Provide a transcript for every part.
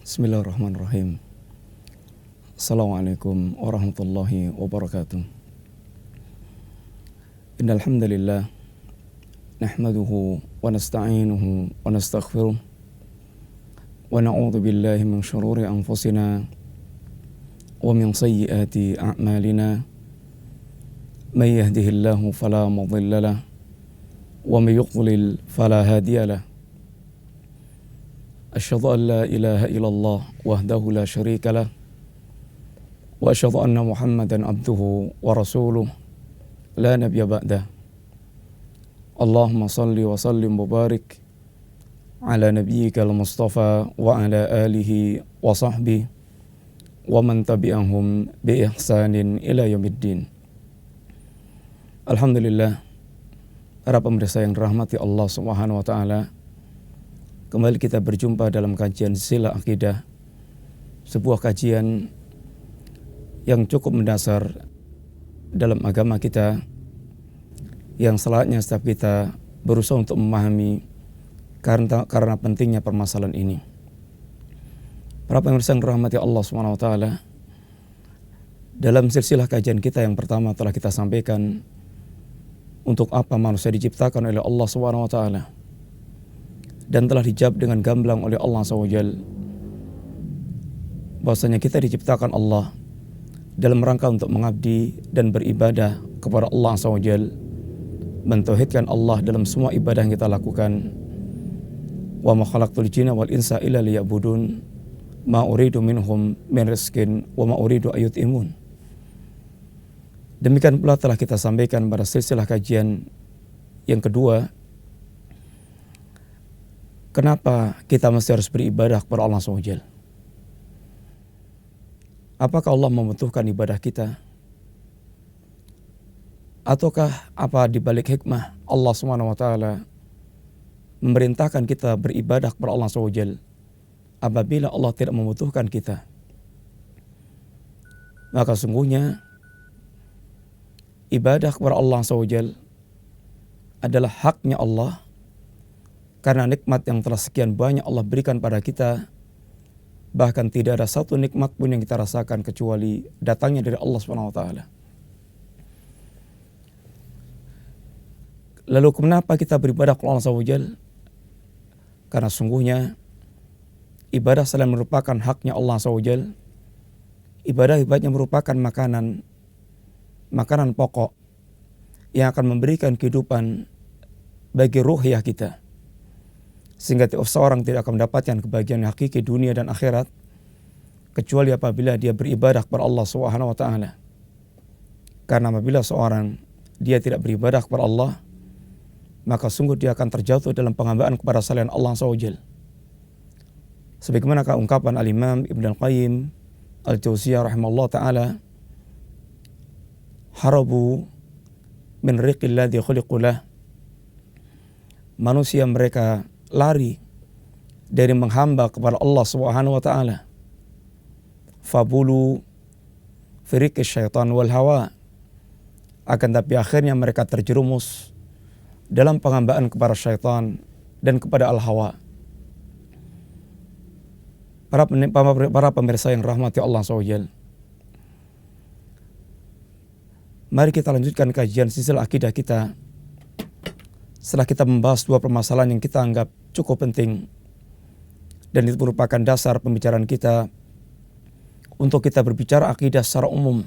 Bismillahirrahmanirrahim. Assalamualaikum warahmatullahi wabarakatuh. Innal hamdalillah nahmaduhu wa nasta'inuhu wa nastaghfiruh wa na'udzu billahi min shururi anfusina wa min sayyiati a'malina. May yahdihillahu fala mudilla lahu wa may yudlil fala hadiya lahu. Asyhadu an la ilaha illallah wahdahu la syarika lah wa asyhadu anna Muhammadan abduhu wa rasuluh la nabiyya ba'dah. Allahumma salli wa sallim mubarik ala nabiyyikal mustafa wa ala alihi wa sahbihi wa man tabi'ahum bi ihsanin ila yaumiddin. Alhamdulillah, para pemirsa yang dirahmati Allah Subhanahu wa taala, kembali kita berjumpa dalam kajian Silsilah Akidah, sebuah kajian yang cukup mendasar dalam agama kita, yang selayaknya setiap kita berusaha untuk memahami karena pentingnya permasalahan ini. Para pemirsa yang dirahmati Allah SWT, dalam silsilah kajian kita yang pertama telah kita sampaikan untuk apa manusia diciptakan oleh Allah SWT, dan telah dijawab dengan gamblang oleh Allah SWT, bahwasanya kita diciptakan Allah dalam rangka untuk mengabdi dan beribadah kepada Allah SWT, mentauhidkan Allah dalam semua ibadah yang kita lakukan. Wa ma khalaqtul jinna wal insa illa liya'budun ma uridu minhum min rizqin wa ma uridu ayut'imun. Demikian pula telah kita sampaikan pada silsilah kajian yang kedua, kenapa kita mesti harus beribadah kepada Allah SWT? Apakah Allah membutuhkan ibadah kita? Ataukah apa di balik hikmah Allah SWT memerintahkan kita beribadah kepada Allah SWT apabila Allah tidak membutuhkan kita? Maka sungguhnya ibadah kepada Allah SWT adalah haknya Allah, karena nikmat yang telah sekian banyak Allah berikan pada kita, bahkan tidak ada satu nikmat pun yang kita rasakan kecuali datangnya dari Allah SWT. Lalu kenapa kita beribadah kepada Allah SWT? Karena sungguhnya ibadah selain merupakan haknya Allah SWT, ibadah-ibadahnya merupakan makanan pokok yang akan memberikan kehidupan bagi ruhiyah kita, sehingga seorang tidak akan mendapatkan kebahagiaan hakiki dunia dan akhirat kecuali apabila dia beribadah kepada Allah Subhanahu wa taala. Karena apabila seorang dia tidak beribadah kepada Allah, maka sungguh dia akan terjatuh dalam penghambaan kepada selain Allah SWT. Sebagaimana ungkapan Al-Imam Ibn Al-Qayyim Al-Jauziyah rahimahullah ta'ala, harabu min riqil ladzi khuliqu lah. Manusia mereka lari dari menghamba kepada Allah Subhanahu wa taala. Fabulu firiq syaitan wal hawa. Akan tapi akhirnya mereka terjerumus dalam penghambaan kepada syaitan dan kepada al-hawa. Para pemirsa yang rahmati Allah SWT, mari kita lanjutkan kajian silsilah akidah kita. Setelah kita membahas dua permasalahan yang kita anggap cukup penting, dan itu merupakan dasar pembicaraan kita untuk kita berbicara akidah secara umum.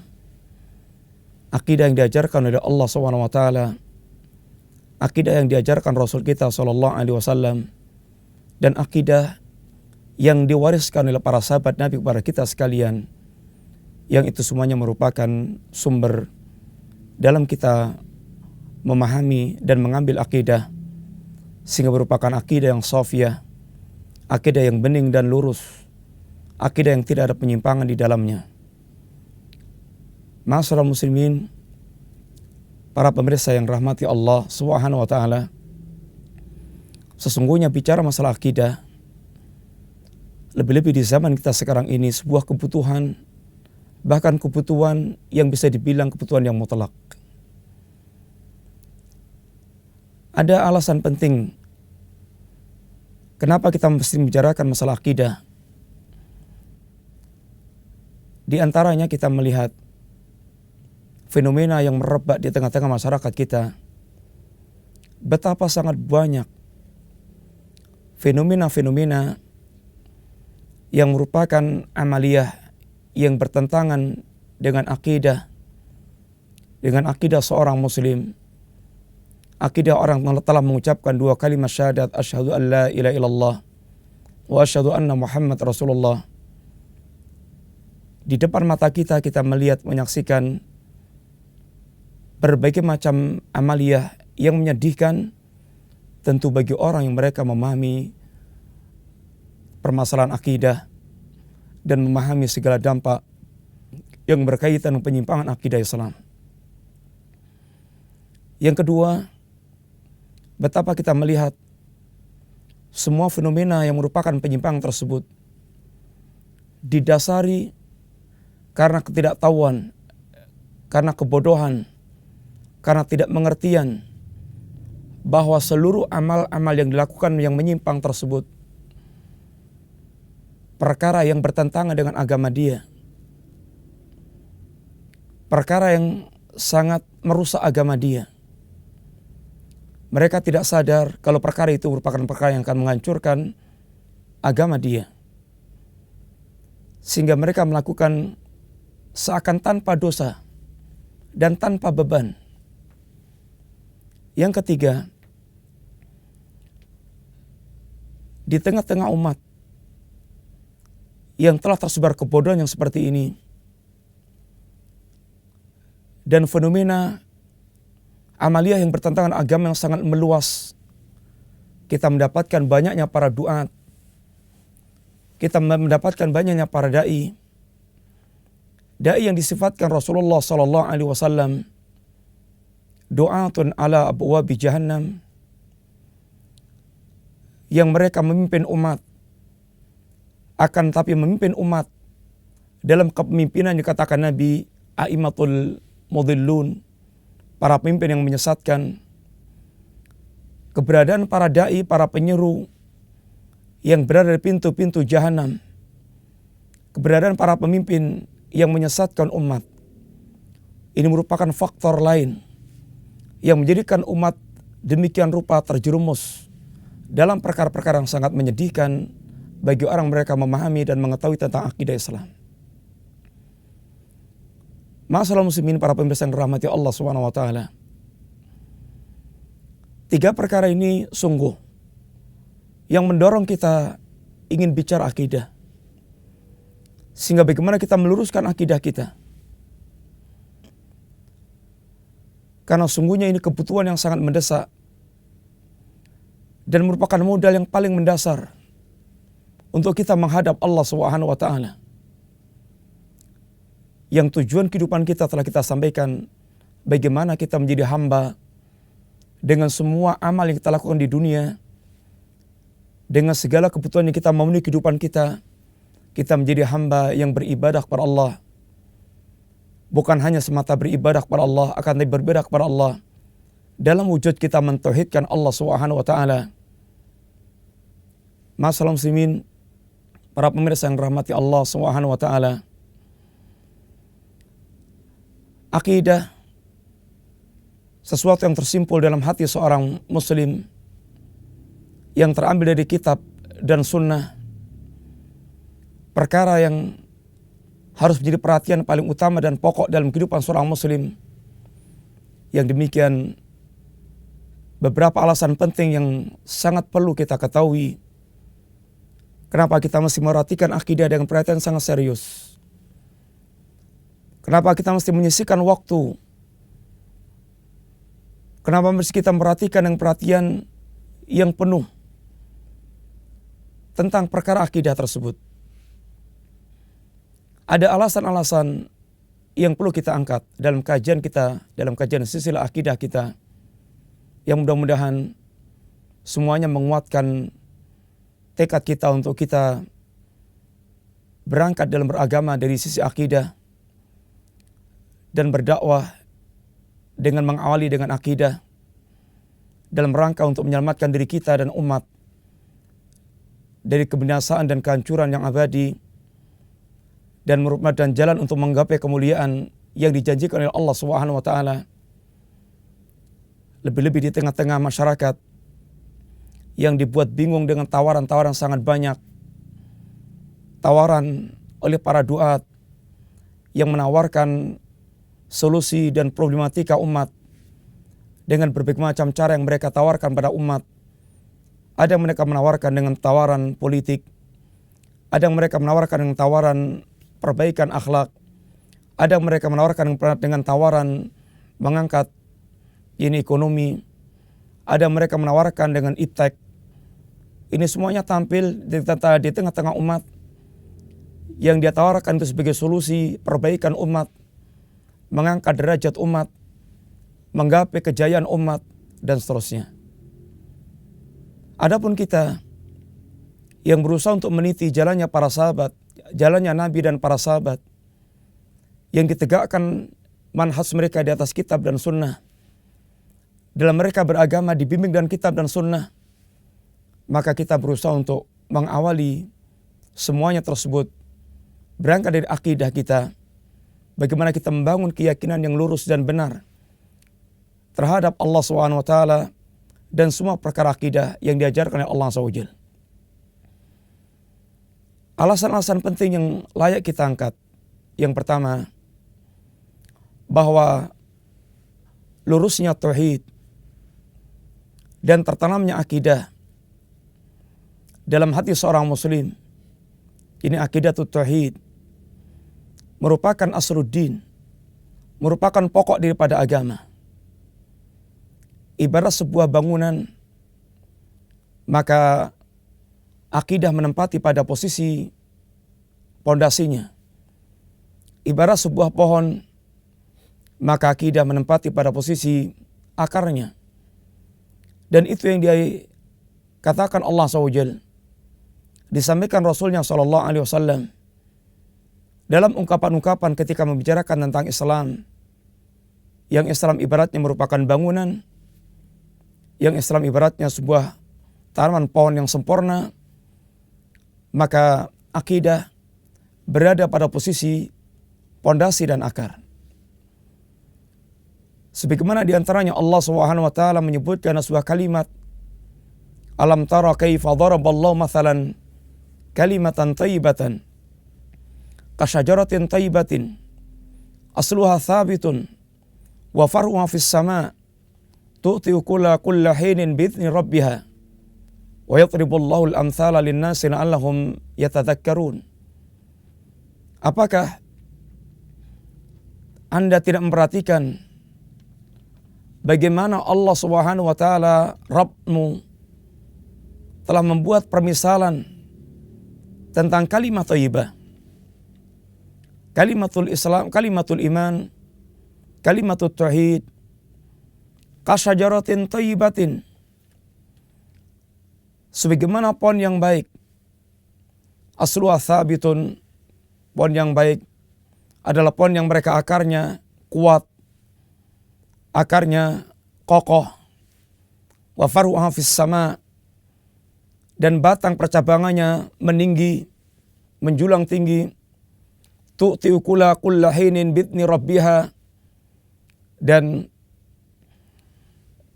Akidah yang diajarkan oleh Allah SWT, akidah yang diajarkan Rasul kita SAW, dan akidah yang diwariskan oleh para sahabat Nabi kepada kita sekalian, yang itu semuanya merupakan sumber dalam kita memahami dan mengambil akidah, sehingga merupakan akidah yang shafiyah, akidah yang bening dan lurus, akidah yang tidak ada penyimpangan di dalamnya. Ma'asyiral muslimin, para pemirsa yang rahmati Allah Subhanahu wa taala, sesungguhnya bicara masalah akidah, lebih-lebih di zaman kita sekarang ini, sebuah kebutuhan, bahkan kebutuhan yang bisa dibilang kebutuhan yang mutlak. Ada alasan penting kenapa kita mesti membicarakan masalah akidah. Di antaranya kita melihat fenomena yang merebak di tengah-tengah masyarakat kita. Betapa sangat banyak fenomena-fenomena yang merupakan amaliyah yang bertentangan dengan akidah seorang muslim, akidah orang yang telah mengucapkan dua kalimat syahadat, asyhadu an la ilaha illallah wa asyhadu anna Muhammad Rasulullah. Di depan mata kita melihat, menyaksikan berbagai macam amaliyah yang menyedihkan tentu bagi orang yang mereka memahami permasalahan akidah dan memahami segala dampak yang berkaitan dengan penyimpangan akidah Islam. Yang kedua, betapa kita melihat semua fenomena yang merupakan penyimpangan tersebut didasari karena ketidaktahuan, karena kebodohan, karena tidak pengertian bahwa seluruh amal-amal yang dilakukan yang menyimpang tersebut perkara yang bertentangan dengan agama dia, perkara yang sangat merusak agama dia. Mereka tidak sadar kalau perkara itu merupakan perkara yang akan menghancurkan agama dia, sehingga mereka melakukan seakan tanpa dosa dan tanpa beban. Yang ketiga, di tengah-tengah umat yang telah tersebar kebodohan yang seperti ini dan fenomena amaliyah yang bertentangan agama yang sangat meluas, kita mendapatkan banyaknya para duat, kita mendapatkan banyaknya para dai yang disifatkan Rasulullah sallallahu alaihi wasallam du'atun ala abwabi jahannam, yang mereka memimpin umat, akan tapi memimpin umat dalam kepemimpinan dikatakan Nabi a'immatul mudhillun, para pemimpin yang menyesatkan. Keberadaan para dai, para penyeru yang berada di pintu-pintu jahanam, keberadaan para pemimpin yang menyesatkan umat, ini merupakan faktor lain yang menjadikan umat demikian rupa terjerumus dalam perkara-perkara yang sangat menyedihkan bagi orang mereka memahami dan mengetahui tentang akidah Islam. Ma'asyiral muslimin, para pemirsa yang dirahmati Allah Subhanahu wa taala. Tiga perkara ini sungguh yang mendorong kita ingin bicara akidah. Sehingga bagaimana kita meluruskan akidah kita. Karena sungguhnya ini kebutuhan yang sangat mendesak dan merupakan modal yang paling mendasar untuk kita menghadap Allah Subhanahu wa taala. Yang tujuan kehidupan kita telah kita sampaikan, bagaimana kita menjadi hamba dengan semua amal yang kita lakukan di dunia, dengan segala kebutuhan yang kita memenuhi kehidupan kita menjadi hamba yang beribadah kepada Allah. Bukan hanya semata beribadah kepada Allah, akan tapi beribadah kepada Allah dalam wujud kita mentauhidkan Allah Subhanahu wa taala. Ma'asyiral muslimin, para pemirsa yang dirahmati Allah Subhanahu wa taala. Akidah sesuatu yang tersimpul dalam hati seorang muslim yang terambil dari kitab dan sunnah, perkara yang harus menjadi perhatian paling utama dan pokok dalam kehidupan seorang muslim. Yang demikian beberapa alasan penting yang sangat perlu kita ketahui kenapa kita mesti merhatikan akidah dengan perhatian sangat serius. Kenapa kita mesti menyisihkan waktu? Kenapa mesti kita merhatikan dengan perhatian yang penuh tentang perkara akidah tersebut? Ada alasan-alasan yang perlu kita angkat dalam kajian kita, dalam kajian silsilah akidah kita, yang mudah-mudahan semuanya menguatkan tekad kita untuk kita berangkat dalam beragama dari sisi akidah dan berdakwah dengan mengawali dengan akidah dalam rangka untuk menyelamatkan diri kita dan umat dari kebinasaan dan kehancuran yang abadi, dan merupakan jalan untuk menggapai kemuliaan yang dijanjikan oleh Allah Subhanahu wa taala. Lebih-lebih di tengah-tengah masyarakat yang dibuat bingung dengan tawaran-tawaran sangat banyak. Tawaran oleh para duat yang menawarkan solusi dan problematika umat dengan berbagai macam cara yang mereka tawarkan pada umat. Ada yang mereka menawarkan dengan tawaran politik, ada yang mereka menawarkan dengan tawaran perbaikan akhlak, ada yang mereka menawarkan dengan tawaran mengangkat ini ekonomi, ada yang mereka menawarkan dengan iptek. Ini semuanya tampil di tengah-tengah umat yang dia tawarkan itu sebagai solusi perbaikan umat, mengangkat derajat umat, menggapai kejayaan umat, dan seterusnya. Adapun kita yang berusaha untuk meniti jalannya para sahabat, jalannya Nabi dan para sahabat, yang ditegakkan manhaj mereka di atas kitab dan sunnah, dalam mereka beragama dibimbing dan kitab dan sunnah, maka kita berusaha untuk mengawali semuanya tersebut berangkat dari akidah kita, bagaimana kita membangun keyakinan yang lurus dan benar terhadap Allah SWT dan semua perkara akidah yang diajarkan oleh Allah SWT. Alasan-alasan penting yang layak kita angkat. Yang pertama, bahwa lurusnya tauhid dan tertanamnya akidah dalam hati seorang muslim, ini aqidatut tauhid, merupakan asruddin, merupakan pokok daripada agama. Ibarat sebuah bangunan, maka akidah menempati pada posisi pondasinya. Ibarat sebuah pohon, maka akidah menempati pada posisi akarnya. Dan itu yang dia katakan Allah SWT, disampaikan Rasulnya SAW dalam ungkapan-ungkapan ketika membicarakan tentang Islam. Yang Islam ibaratnya merupakan bangunan, yang Islam ibaratnya sebuah tanaman pohon yang sempurna, maka akidah berada pada posisi pondasi dan akar. Sebagaimana diantaranya Allah SWT menyebutkan sebuah kalimat, alam tara kaifa daraballahu mathalan kalimatan tayyibatan kasyajaratin tayyibatin asluha thabitun wa far'uha fis sama' tu'ti kulla hinin bi'idzni rabbiha wa yadribullahu al-amthala lin-nasi la'allahum yatadhakkarun. Apakah Anda tidak memperhatikan bagaimana Allah Subhanahu wa taala Rabbmu telah membuat permisalan tentang kalimat thayyibah, kalimatul Islam, kalimatul iman, kalimatul tauhid, kasyajaratin thayyibatin, sebagaimana pohon yang baik, asluha thabitun, pohon yang baik adalah pohon yang mereka akarnya kuat, akarnya kokoh, wa faruha fis sama, dan batang percabangannya meninggi, menjulang tinggi, tu'ti ukula kulla hinin bi'idzni rabbiha, dan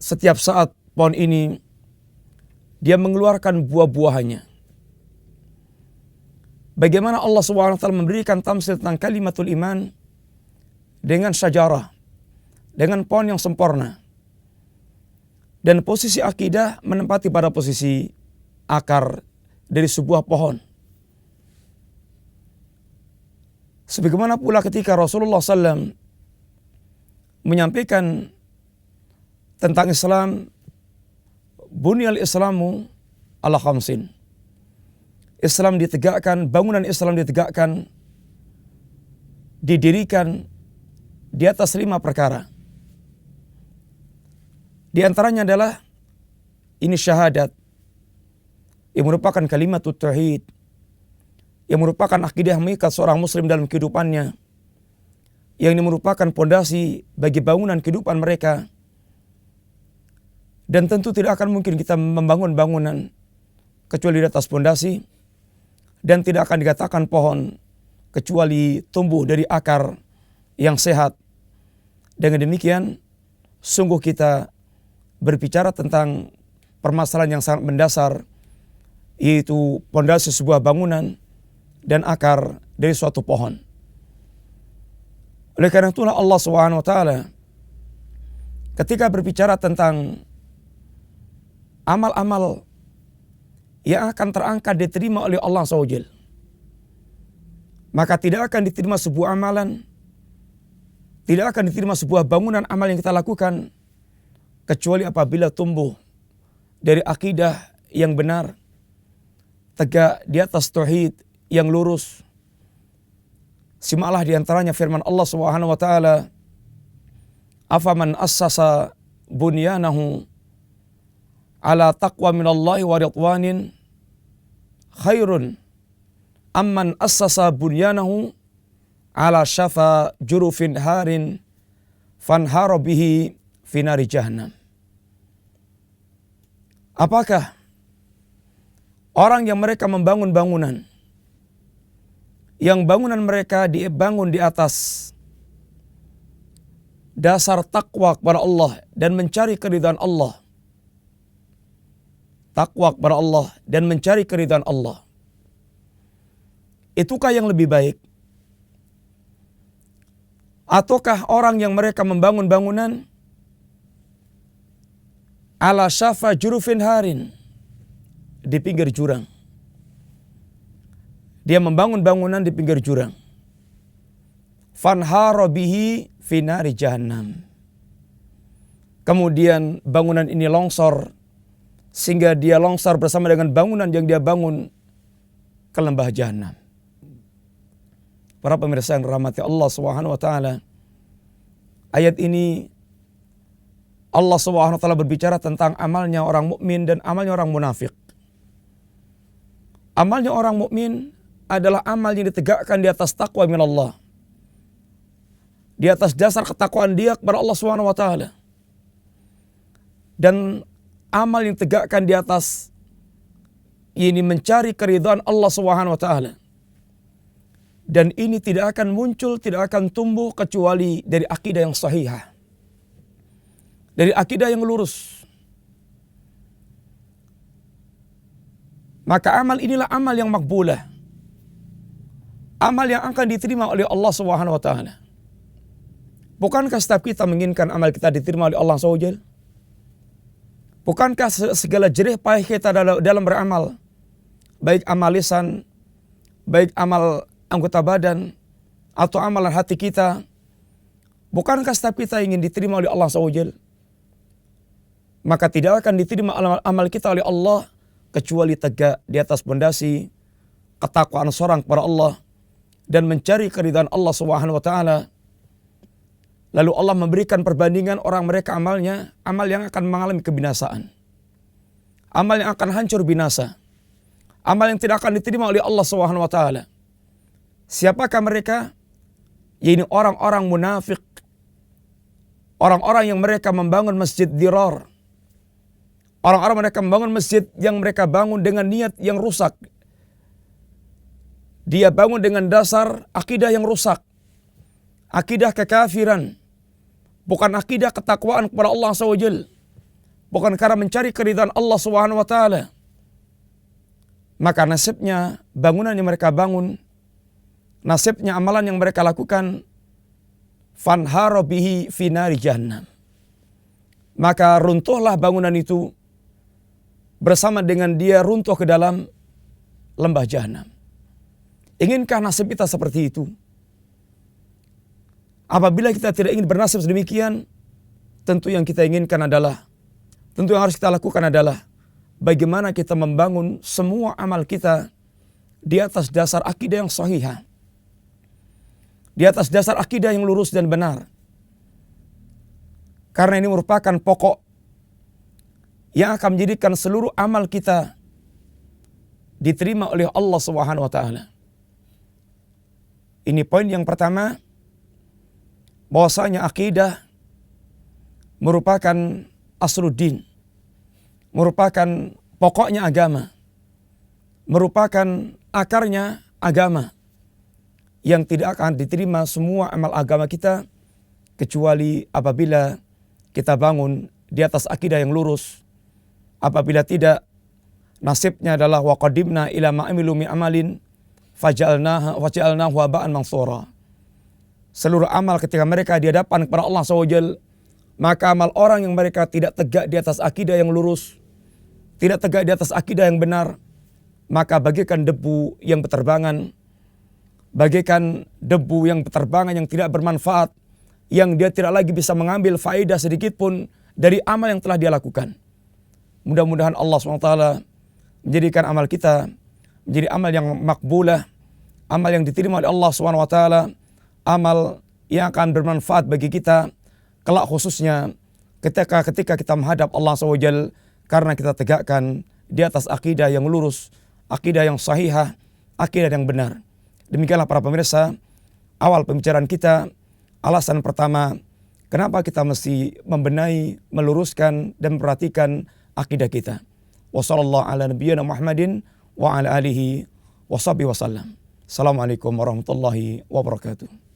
setiap saat pohon ini dia mengeluarkan buah-buahannya. Bagaimana Allah SWT memberikan tamsil tentang kalimatul iman dengan syajarah, dengan pohon yang sempurna. Dan posisi akidah menempati pada posisi akar dari sebuah pohon. Sebagaimana pula ketika Rasulullah SAW menyampaikan tentang Islam, bunyal Islamu ala khamsin. Islam ditegakkan, bangunan Islam ditegakkan, didirikan di atas 5 perkara. Di antaranya adalah ini syahadat, yang merupakan kalimatut tauhid, yang merupakan akidah mengikat seorang muslim dalam kehidupannya, yang ini merupakan pondasi bagi bangunan kehidupan mereka. Dan tentu tidak akan mungkin kita membangun bangunan kecuali di atas pondasi, dan tidak akan dikatakan pohon kecuali tumbuh dari akar yang sehat. Dengan demikian, sungguh kita berbicara tentang permasalahan yang sangat mendasar, yaitu pondasi sebuah bangunan dan akar dari suatu pohon. Oleh karena itulah Allah SWT ketika berbicara tentang amal-amal yang akan terangkat diterima oleh Allah SWT, maka tidak akan diterima sebuah amalan, tidak akan diterima sebuah bangunan amal yang kita lakukan kecuali apabila tumbuh dari akidah yang benar, tegak di atas tauhid yang lurus. Simaklah di antaranya firman Allah Subhanahu wa taala, "Afaman assasa bunyanahu ala taqwa minallahi wa ridwanin khairun amman assasa bunyanahu ala syafa jurufin harin fanhara bihi fi nari jahannam." Apakah orang yang mereka membangun bangunan, yang bangunan mereka dibangun di atas dasar takwa kepada Allah dan mencari keridhaan Allah, takwa kepada Allah dan mencari keridhaan Allah, itukah yang lebih baik? Ataukah orang yang mereka membangun bangunan ala syafa jurufin harin, di pinggir jurang? Dia membangun bangunan di pinggir jurang. Fanhara bihi fi nari jahannam. Kemudian bangunan ini longsor sehingga dia longsor bersama dengan bangunan yang dia bangun ke lembah jahanam. Para pemirsa yang dirahmati Allah Subhanahu wa taala, ayat ini Allah Subhanahu wa taala berbicara tentang amalnya orang mukmin dan amalnya orang munafik. Amalnya orang mukmin adalah amal yang ditegakkan di atas takwa minallah, di atas dasar ketakwaan dia kepada Allah Subhanahu wa taala. Dan amal yang ditegakkan di atas ini mencari keridhaan Allah Subhanahu wa taala. Dan ini tidak akan muncul, tidak akan tumbuh kecuali dari akidah yang sahihah, dari akidah yang lurus. Maka amal inilah amal yang makbulah, amal yang akan diterima oleh Allah Subhanahu wa taala. Bukankah setiap kita menginginkan amal kita diterima oleh Allah SWT? Bukankah segala jerih payah kita dalam beramal, baik amal lisan, baik amal anggota badan, atau amalan hati kita, bukankah setiap kita ingin diterima oleh Allah SWT? Maka tidak akan diterima amal kita oleh Allah kecuali tegak di atas pondasi ketakwaan seorang kepada Allah dan mencari keridhaan Allah Subhanahu wa taala. Lalu Allah memberikan perbandingan orang mereka amalnya, amal yang akan mengalami kebinasaan, amal yang akan hancur binasa, amal yang tidak akan diterima oleh Allah Subhanahu wa taala. Siapakah mereka? Yaitu orang-orang munafik, orang-orang yang mereka membangun masjid dirar, orang-orang mereka membangun masjid yang mereka bangun dengan niat yang rusak. Dia bangun dengan dasar akidah yang rusak, akidah kekafiran, bukan akidah ketakwaan kepada Allah SWT, bukan karena mencari keridhaan Allah Subhanahu wa taala. Maka nasibnya bangunan yang mereka bangun, nasibnya amalan yang mereka lakukan, fanhara bihi fi nari jahannam. Maka runtuhlah bangunan itu bersama dengan dia runtuh ke dalam lembah jahanam. Inginkah nasib kita seperti itu? Apabila kita tidak ingin bernasib sedemikian, tentu yang kita inginkan adalah, tentu yang harus kita lakukan adalah bagaimana kita membangun semua amal kita di atas dasar akidah yang sahihah, di atas dasar akidah yang lurus dan benar. Karena ini merupakan pokok yang akan menjadikan seluruh amal kita diterima oleh Allah Subhanahu wa taala. Ini poin yang pertama, bahwasanya akidah merupakan asluddin, merupakan pokoknya agama, merupakan akarnya agama. yang tidak akan diterima semua amal agama kita kecuali apabila kita bangun di atas akidah yang lurus. Apabila tidak, nasibnya adalah wa qadimna ila ma amilu min amalin faja'alnahu haba'an mansura. Seluruh amal ketika mereka di hadapan kepada Allah SWT, maka amal orang yang mereka tidak tegak di atas akidah yang lurus, tidak tegak di atas akidah yang benar, maka bagaikan debu yang berterbangan, bagaikan debu yang berterbangan yang tidak bermanfaat, yang dia tidak lagi bisa mengambil faedah sedikit pun dari amal yang telah dia lakukan. Mudah-mudahan Allah SWT menjadikan amal kita menjadi amal yang makbulah, amal yang diterima oleh Allah SWT, amal yang akan bermanfaat bagi kita kelak, khususnya ketika kita menghadap Allah SWT, karena kita tegakkan di atas akidah yang lurus, akidah yang sahihah, akidah yang benar. Demikianlah para pemirsa, awal pembicaraan kita, alasan pertama kenapa kita mesti membenahi, meluruskan dan memperhatikan akidah kita. Wassallallahu ala nabiyyina Muhammadin wa ala alihi wa sahbihi wasallam. Assalamualaikum warahmatullahi wabarakatuh.